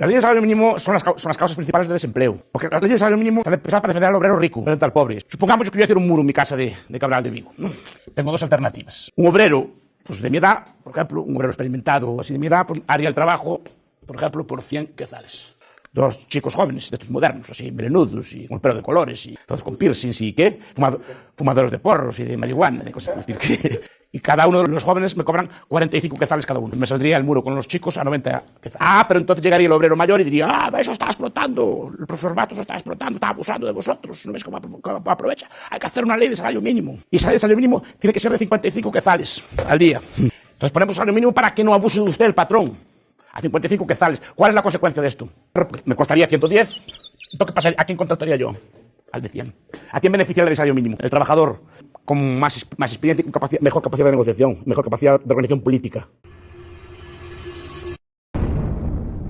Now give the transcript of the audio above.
Las leyes de salario mínimo son las causas principales de desempleo. Porque las leyes de salario mínimo están pensadas para defender al obrero rico, frente al pobre. Supongamos que yo voy a hacer un muro en mi casa de Cabral de Vigo, ¿no? Tengo dos alternativas. Un obrero, pues de mi edad, por ejemplo, un obrero experimentado así de mi edad, pues, haría el trabajo, por ejemplo, por 100 quetzales. Dos chicos jóvenes, de estos modernos, así, melenudos, y con el pelo de colores, y todos con piercings, y ¿qué? Fumadores de porros y de marihuana, de cosas. Es decir, que... Y cada uno de los jóvenes me cobran 45 quetzales cada uno. Me saldría el muro con los chicos a 90 quetzales. Ah, pero entonces llegaría el obrero mayor y diría, eso está explotando, el profesor Matos está explotando, está abusando de vosotros, ¿no ves cómo aprovecha? Hay que hacer una ley de salario mínimo. Y esa ley de salario mínimo tiene que ser de 55 quetzales al día. Entonces ponemos salario mínimo para que no abuse de usted el patrón. A 55 quetzales. ¿Cuál es la consecuencia de esto? Me costaría 110. ¿Qué pasaría? ¿A quién contrataría yo? Al de 100. ¿A quién beneficia el de salario mínimo? El trabajador con más experiencia y con mejor capacidad de negociación, mejor capacidad de organización política.